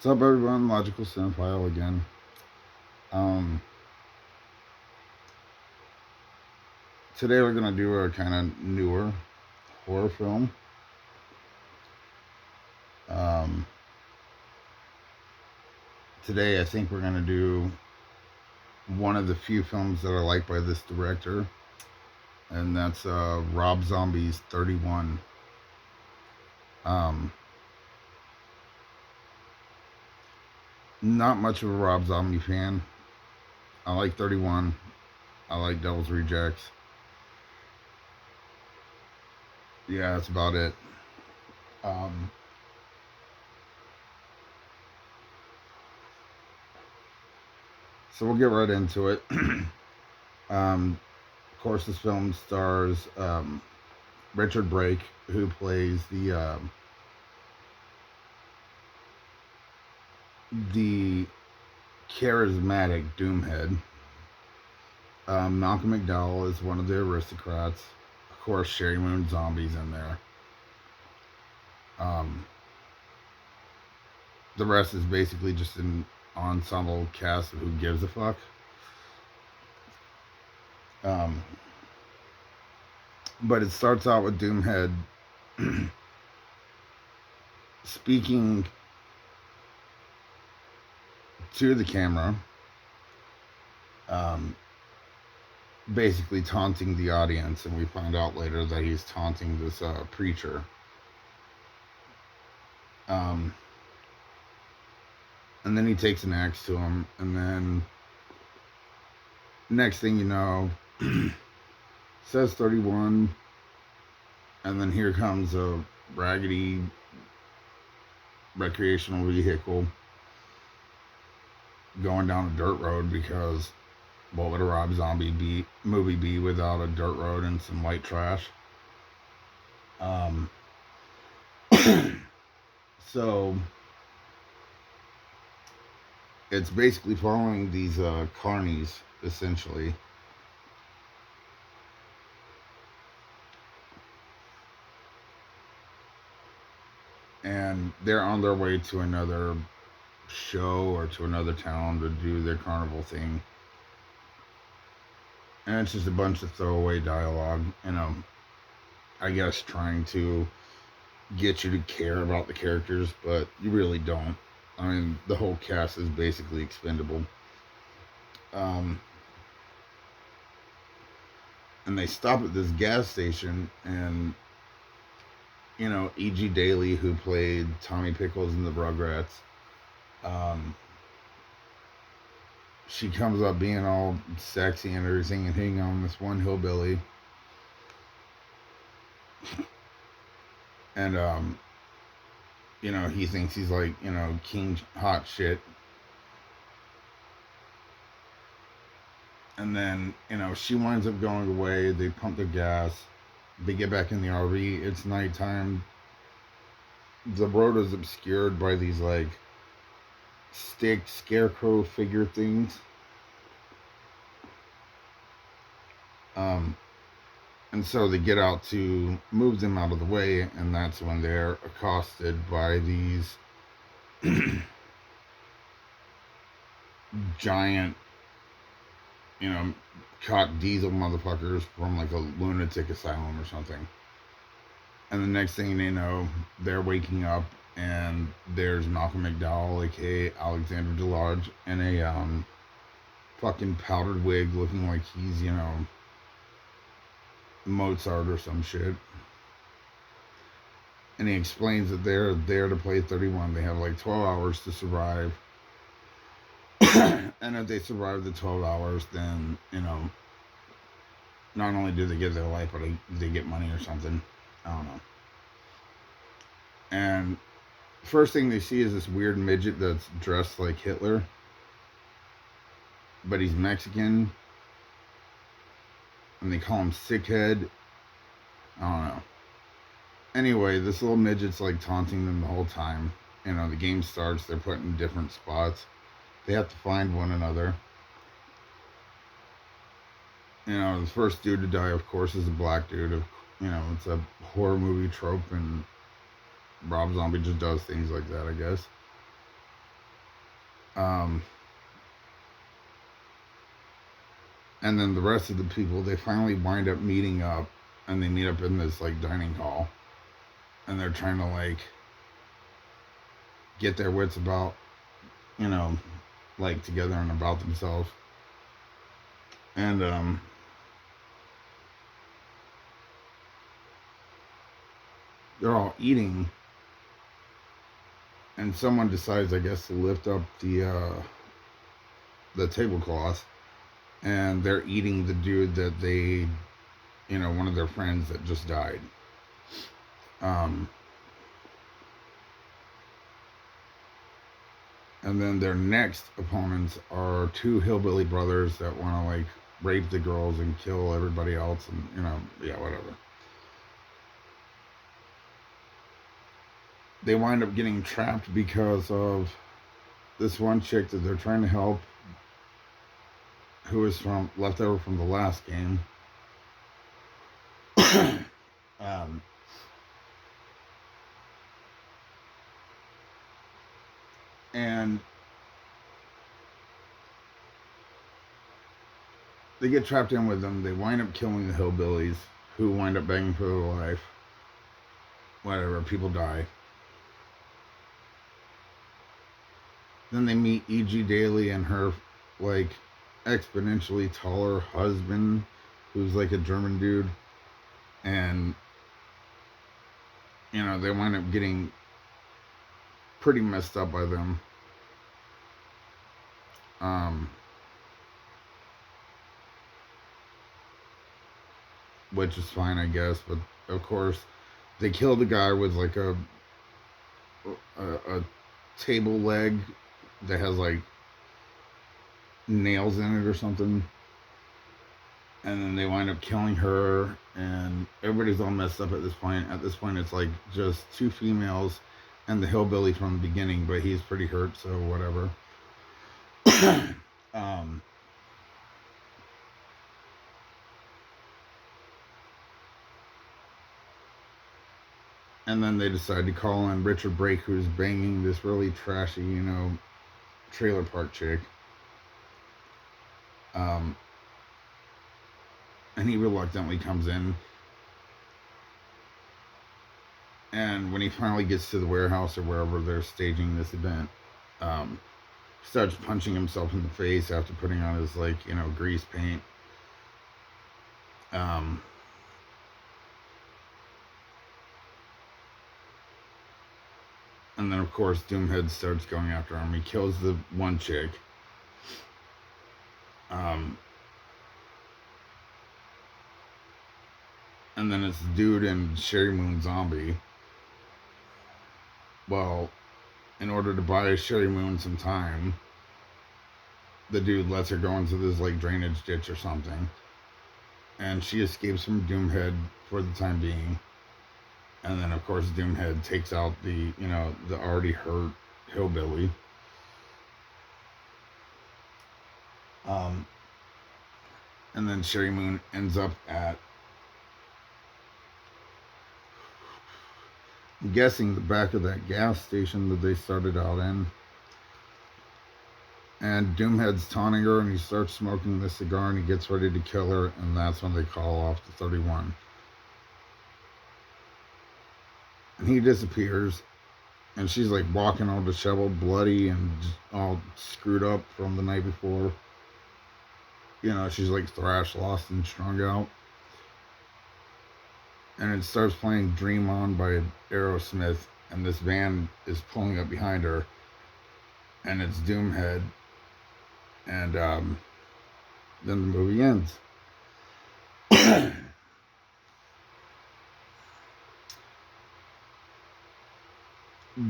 What's up, everyone? Logical Cinéphile again. Um, Today we're gonna do a kind of newer horror film. Um, Today I think we're gonna do one of the few films that I like by this director, and that's Rob Zombie's 31. Um, Not much of a Rob Zombie fan. I like 31. I like Devil's Rejects. Yeah, that's about it. Um, so we'll get right into it. Of course, this film stars Richard Brake, who plays the charismatic Doomhead. Malcolm McDowell is one of the aristocrats. Of course, Sherry Moon Zombie's in there. Um, the rest is basically just an ensemble cast of who gives a fuck. Um, but it starts out with Doomhead speaking to the camera, um, basically taunting the audience, and we find out later that he's taunting this preacher. Um, and then he takes an axe to him, and then next thing you know, says 31, and then here comes a raggedy recreational vehicle going down a dirt road, because what would a Rob Zombie movie be without a dirt road and some white trash? Um, so it's basically following these carnies, essentially. And they're on their way to another show or to another town to do their carnival thing. And it's just a bunch of throwaway dialogue, I guess trying to get you to care about the characters, but you really don't. I mean, the whole cast is basically expendable. Um, and they stop at this gas station, and E.G. Daily, who played Tommy Pickles in the Rugrats, um, she comes up being all sexy and everything and hitting on this one hillbilly. And, he thinks he's like, king hot shit. And then, she winds up going away. They pump the gas. They get back in the RV. It's nighttime. The road is obscured by these, like, stick scarecrow figure things. And so they get out to move them out of the way, and that's when they're accosted by these giant, caught diesel motherfuckers from like a lunatic asylum or something. And the next thing they know, they're waking up, and there's Malcolm McDowell, aka Alexander Delarge, in a fucking powdered wig, looking like he's, Mozart or some shit. And he explains that they're there to play 31. They have like 12 hours to survive. And if they survive the 12 hours, then, not only do they get their life, but they get money or something. I don't know. And first thing they see is this weird midget that's dressed like Hitler, but he's Mexican, and they call him Sickhead. I don't know. Anyway, this little midget's like taunting them the whole time. The game starts, they're put in different spots. They have to find one another. The first dude to die, of course, is a black dude. It's a horror movie trope, and Rob Zombie just does things like that, I guess. Um, and then the rest of the people, they finally wind up meeting up, and they meet up in this like dining hall, and they're trying to like get their wits about, you know, like together and about themselves. And they're all eating, and someone decides, I guess, to lift up the tablecloth, and they're eating the dude that they, one of their friends that just died. Um, and then their next opponents are two hillbilly brothers that want to like rape the girls and kill everybody else, and yeah, whatever. They wind up getting trapped because of this one chick that they're trying to help, who is from left over from the last game. um, and they get trapped in with them. They wind up killing the hillbillies, who wind up begging for their life. Whatever, people die. Then they meet E.G. Daily and her, like, exponentially taller husband, who's like a German dude. And, they wind up getting pretty messed up by them. Which is fine, I guess. But, of course, they kill the guy with, like, a table leg that has, like, nails in it or something. And then they wind up killing her, and everybody's all messed up at this point. At this point, it's like just two females and the hillbilly from the beginning, but he's pretty hurt, so whatever. um, and then they decide to call in Richard Brake, who's banging this really trashy, trailer park chick. And he reluctantly comes in. And when he finally gets to the warehouse or wherever they're staging this event, starts punching himself in the face after putting on his, like, grease paint. And then, of course, Doomhead starts going after him. He kills the one chick. And then it's Dude and Sherry Moon Zombie. Well, in order to buy Sherry Moon some time, the dude lets her go into this, like, drainage ditch or something. And she escapes from Doomhead for the time being. And then, of course, Doomhead takes out the already hurt hillbilly. And then Sherry Moon ends up at, I'm guessing, the back of that gas station that they started out in. And Doomhead's taunting her, and he starts smoking the cigar, and he gets ready to kill her, and that's when they call off the 31. And he disappears, and she's like walking all disheveled, bloody, and all screwed up from the night before. She's like thrashed, lost, and strung out. And it starts playing Dream On by Aerosmith, and this van is pulling up behind her, and it's Doomhead. And then the movie ends.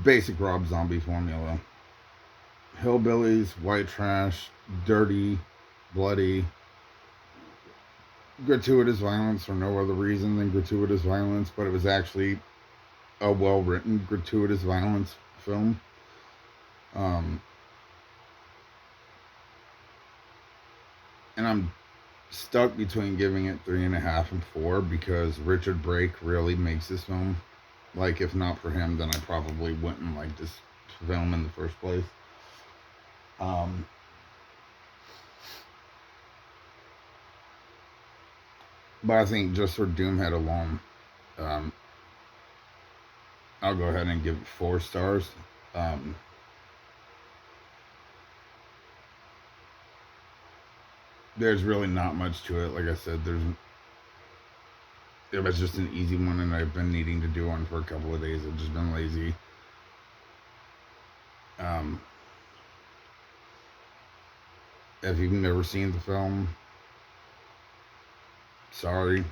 Basic Rob Zombie formula. Hillbillies, white trash, dirty, bloody, gratuitous violence for no other reason than gratuitous violence, but it was actually a well-written gratuitous violence film. And I'm stuck between giving it 3.5 and 4 because Richard Brake really makes this film. Like, if not for him, then I probably wouldn't like this film in the first place. Um, but I think just for Doomhead alone, um, I'll go ahead and give it 4 stars. Um, there's really not much to it. Like I said, it was just an easy one, and I've been needing to do one for a couple of days. I've just been lazy. Um, if you've never seen the film, sorry.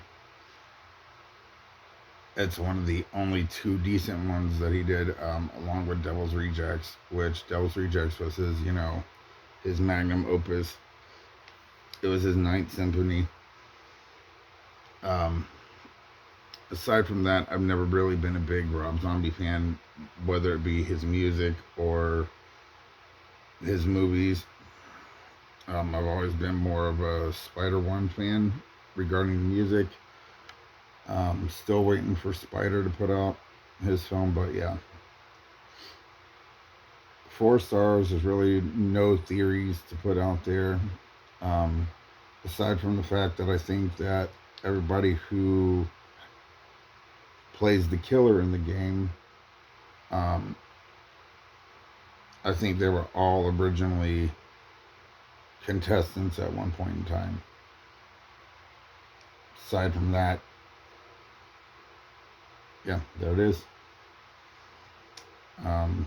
It's one of the only 2 decent ones that he did, along with Devil's Rejects, which Devil's Rejects was his magnum opus. It was his Ninth Symphony. Um, aside from that, I've never really been a big Rob Zombie fan, whether it be his music or his movies. I've always been more of a Spider-One fan regarding the music. Still waiting for Spider to put out his film, but yeah. 4 stars. There's really no theories to put out there. Um, aside from the fact that I think that everybody who plays the killer in the game, um, I think they were all originally contestants at one point in time. Aside from that, yeah, there it is. Um,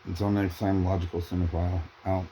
until next time, Logical Cinephile out.